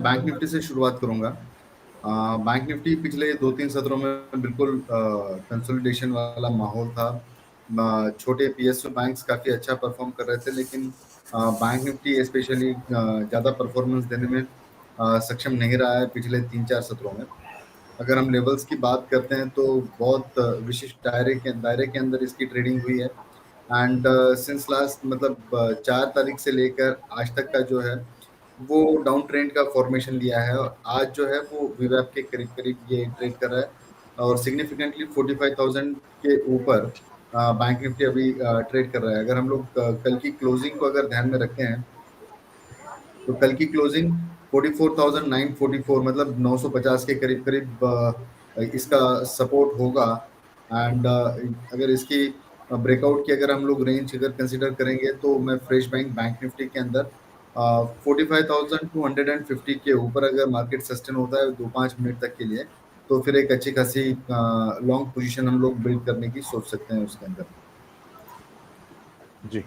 Bank Nifty से शुरुआत करूंगा। बैंक निफ्टी पिछले 2-3 सत्रों में बिल्कुल कंसोलिडेशन वाला माहौल था। छोटे पीएसयू बैंक्स काफी अच्छा परफॉर्म कर रहे थे, लेकिन बैंक निफ्टी स्पेशली ज्यादा परफॉर्मेंस देने में सक्षम नहीं रहा है पिछले 3-4 सत्रों में। अगर हम लेवल्स की बात करते हैं तो बहुत विशिष्ट दायरे के अंदर इसकी ट्रेडिंग हुई है। एंड सिंस लास्ट मतलब 4 तारीख से लेकर आज तक का जो है वो डाउन ट्रेंड का फॉर्मेशन लिया है, और आज जो है वो वीवैप के करीब करीब ये ट्रेड कर रहा है, और सिग्निफिकेंटली 45,000 के ऊपर बैंक निफ्टी अभी ट्रेड कर रहा है। अगर हम लोग कल की क्लोजिंग को अगर ध्यान में रखते हैं तो कल की क्लोजिंग 44,944 मतलब 950 के करीब करीब इसका सपोर्ट होगा। एंड अगर इसकी ब्रेकआउट की अगर हम लोग रेंज अगर कंसिडर करेंगे तो मैं फ्रेश बैंक निफ्टी के अंदर 45,250 के ऊपर अगर मार्केट सस्टेन होता है 2-5 मिनट तक के लिए, तो फिर एक अच्छी खासी लॉन्ग पोजीशन हम लोग बिल्ड करने की सोच सकते हैं उसके अंदर। जी,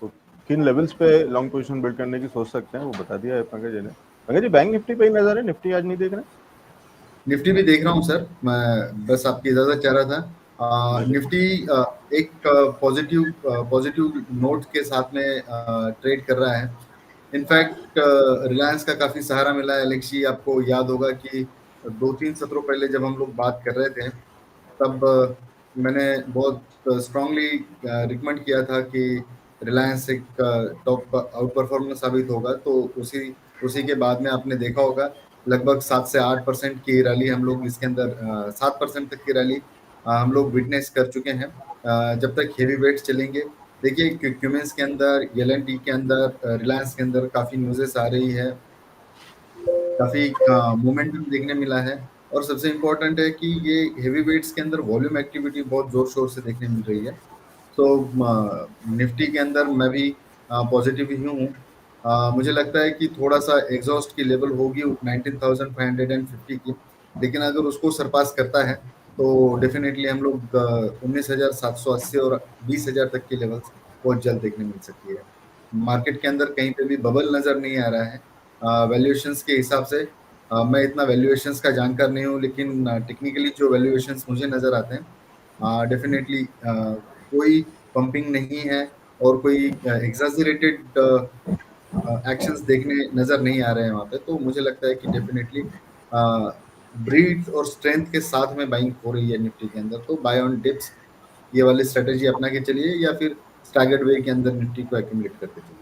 तो किन लेवल्स पे लॉन्ग पोजीशन बिल्ड करने की सोच सकते हैं वो बता दिया है पंकज जी ने। पंकज जी, बैंक निफ्टी पे ही नजर है, निफ्टी आज नहीं देख रहे? निफ्टी भी देख रहा हूँ सर, मैं बस आपकी इजाजत चाह रहा था। जी जी। निफ्टी एक पॉजिटिव नोट के साथ में ट्रेड कर रहा है। इनफैक्ट रिलायंस का काफी सहारा मिला है। एलेक्स जी, आपको याद होगा कि 2-3 सत्रों पहले जब हम लोग बात कर रहे थे तब मैंने बहुत स्ट्रांगली रिकमेंड किया था कि रिलायंस एक टॉप आउट परफॉर्मर साबित होगा। तो उसी उसी के बाद में आपने देखा होगा लगभग 7 से 8% की रैली हम लोग इसके अंदर 7% तक की रैली हम लोग विटनेस कर चुके हैं। जब तक हेवी वेट्स चलेंगे, देखिए क्यूमेंस के अंदर, एल&टी के अंदर, रिलायंस के अंदर काफी न्यूज़ेस आ रही है, काफी मोमेंटम देखने मिला है। और सबसे इम्पोर्टेंट है कि ये हेवी वेट्स के अंदर वॉल्यूम एक्टिविटी बहुत जोर शोर से देखने मिल रही है। तो निफ्टी के अंदर मैं भी पॉजिटिव ही हूँ। मुझे लगता है कि थोड़ा सा एग्जॉस्ट की लेवल होगी 19,550 की, लेकिन अगर उसको सरपास करता है तो डेफिनेटली हम लोग 19,780 और 20,000 तक की लेवल्स बहुत जल्द देखने मिल सकती है। मार्केट के अंदर कहीं पे भी बबल नजर नहीं आ रहा है वैल्यूएशंस के हिसाब से। मैं इतना वैल्यूएशंस का जानकार नहीं हूँ, लेकिन टेक्निकली जो वैल्यूएशंस मुझे नजर आते हैं डेफिनेटली कोई पंपिंग नहीं है और कोई एग्जैजरेटेड एक्शंस देखने नजर नहीं आ रहे हैं वहां पे। तो मुझे लगता है कि डेफिनेटली ब्रीड और स्ट्रेंथ के साथ में बाइंग हो रही है निफ्टी के अंदर। तो बाय ऑन डिप्स ये वाली स्ट्रेटेजी अपना के चलिए, या फिर स्टैगर्ड वे के अंदर निफ्टी को एक्यूमुलेट करते चलिए।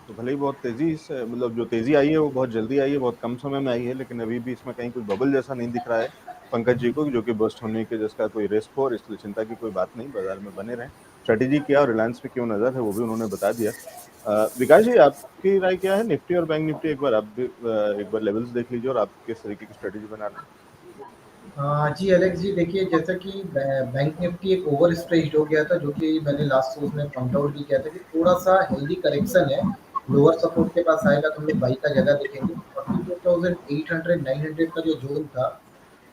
तो भले ही बहुत तेजी से, मतलब जो तेजी आई है वो बहुत जल्दी आई है, बहुत कम समय में आई है, लेकिन अभी भी इसमें कहीं कुछ बबल जैसा नहीं दिख रहा है पंकज जी को, जो कि बस्ट होने के जिसका कोई रिस्क हो, और इसलिए चिंता की कोई बात नहीं, बाजार में बने रहें। स्ट्रेटेजी क्या और रिलायंस पे क्यों नजर है वो भी उन्होंने बता दिया। विकास जी, आपकी राय क्या है? निफ्टी और बैंक निफ्टी एक बार आप भी एक बार लेवल्स देख लीजिए और आप किस तरीके की स्ट्रेटेजी बना रहे हैं। जी एलेक्स जी, देखिए जैसा कि बैंक निफ्टी एक ओवर स्ट्रेच्ड हो गया था, जो कि मैंने लास्ट शोज में पॉइंट आउट भी किया था कि थोड़ा सा हेल्दी करेक्शन है। लोअर सपोर्ट के पास आएगा तो हम लोग बाई का जगह देखेंगे। 44,800 900 का जो जोन था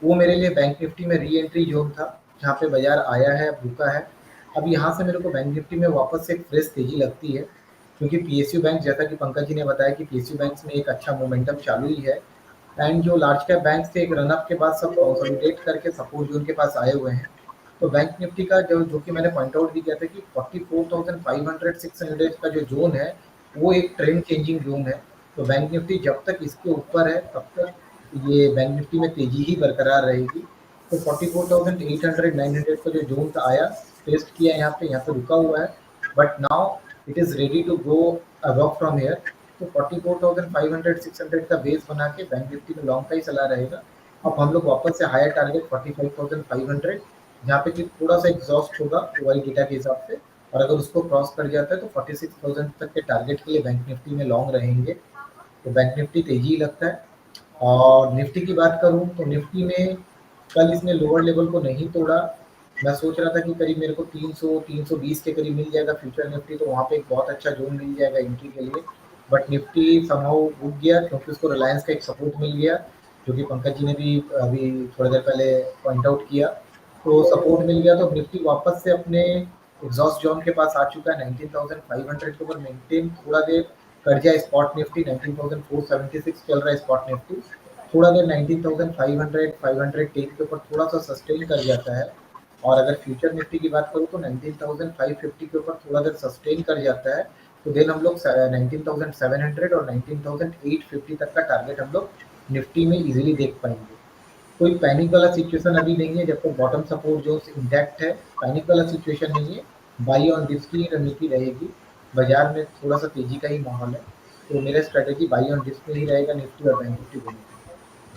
वो मेरे लिए बैंक निफ्टी में री एंट्री जोन था, जहाँ पे बाजार आया है, रुका है। अब यहाँ से मेरे को बैंक निफ्टी में वापस से एक फ्रेश तेजी लगती है, क्योंकि पीएसयू बैंक, जैसा कि पंकज जी ने बताया कि पीएसयू बैंक्स में एक अच्छा मोमेंटम चालू ही है। एंड जो लार्ज कैप बैंक्स थे एक रनअप के बाद सब कंसोलिडेट करके सपोर्ट जोन के पास आए हुए हैं। तो बैंक निफ्टी का जो कि मैंने पॉइंट आउट भी किया था कि 44,500 600 का जो जोन है वो एक ट्रेंड चेंजिंग जोन है। तो बैंक निफ्टी जब तक इसके ऊपर है तब तक ये बैंक निफ्टी में तेजी ही बरकरार रहेगी। तो 44,800 900 का जो जोन था आया, टेस्ट किया, यहाँ पे रुका हुआ है, but now it is ready to go above from here. तो 44,500 600 का बेस बना के बैंक निफ्टी में लॉन्ग का ही चला रहेगा। अब हम लोग वापस से हायर टारगेट 45,500, जहाँ पे कि थोड़ा सा एग्जॉस्ट होगा वाई डेटा के हिसाब से, और अगर उसको क्रॉस कर जाता है तो 46,000 तक के टारगेट के लिए बैंक निफ्टी में लॉन्ग रहेंगे। तो बैंक निफ्टी तेजी ही लगता है। और निफ्टी की बात करूँ तो निफ्टी में कल इसने लोअर लेवल को नहीं तोड़ा। मैं सोच रहा था कि करीब मेरे को 300 320 के करीब मिल जाएगा फ्यूचर निफ्टी, तो वहाँ पे एक बहुत अच्छा जोन मिल जाएगा एंट्री के लिए। बट निफ्टी समहाउ रुक गया, क्योंकि उसको रिलायंस का एक सपोर्ट मिल गया, जो कि पंकज जी ने भी अभी थोड़ी देर पहले पॉइंट आउट किया। तो सपोर्ट मिल गया तो निफ्टी वापस से अपने एग्जॉस्ट जोन के पास आ चुका है। 19,500 के ऊपर मेंटेन थोड़ा देर कर जाए स्पॉट निफ्टी 19,476 चल रहा है स्पॉट निफ्टी, थोड़ा देर 19,500 500 टेक के ऊपर थोड़ा सा सस्टेन कर जाता है, और अगर फ्यूचर निफ्टी की बात करूँ तो 19,550 के ऊपर थोड़ा देर सस्टेन कर जाता है, तो देन हम लोग 19,700 और 19,850 तक का टारगेट हम लोग निफ्टी में इजीली देख पाएंगे। कोई पैनिक वाला सिचुएशन अभी नहीं है, जब तक बॉटम सपोर्ट जोन इंटैक्ट है, पैनिक वाला सिचुएशन नहीं है, बाई ऑन डिप्स की रणनीति रहेगी। बाजार में थोड़ा सा तेजी का ही माहौल है, तो मेरा स्ट्रेटेजी बाई ऑन डिप्स में ही रहेगा निफ्टी और बैंक निफ्टी दोनों में।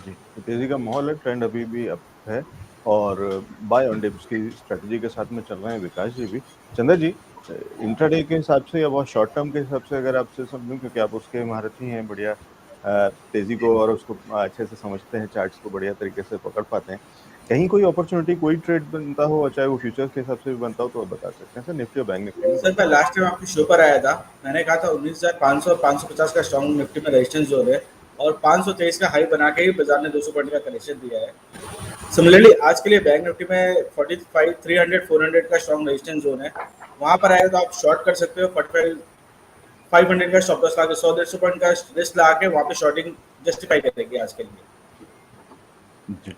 जी, तो तेजी का माहौल है, ट्रेंड अभी भी अप है और बाय ऑन डिप्स की स्ट्रेटजी के साथ में चल रहे हैं विकास जी भी। चंद्र जी, इंट्राडे के हिसाब से या बहुत शॉर्ट टर्म के हिसाब से अगर आपसे समझूं, क्योंकि आप उसके महारथी हैं, बढ़िया तेजी को और उसको अच्छे से समझते हैं, चार्ट्स को बढ़िया तरीके से पकड़ पाते हैं, कहीं कोई अपॉर्चुनिटी, कोई ट्रेड बनता हो, चाहे वो फ्यूचर्स के हिसाब से भी बनता हो, तो आप बता सकते हैं सर, निफ्टी और बैंक निफ्टी में? सर मैं लास्ट टाइम आपके शो पर आया था, मैंने कहा था 19,500 550 का स्ट्रॉन्ग निफ्टी में रेजिस्टेंस जोन है और 523 का हाई बना के ही बाजार ने 200 पॉइंट का करेक्शन दिया है। सिमिलरली आज के लिए बैंक निफ्टी में 45 300 400 का स्ट्रॉन्ग रेजिस्टेंस जोन है, वहां पर आएगा तो आप शॉर्ट कर सकते हो। 45 500 का स्टॉप लॉस ला के 100-150 पॉइंट का रिस्क ला के वहां पे शॉर्टिंग जस्टिफाई करेगी आज के लिए। जी।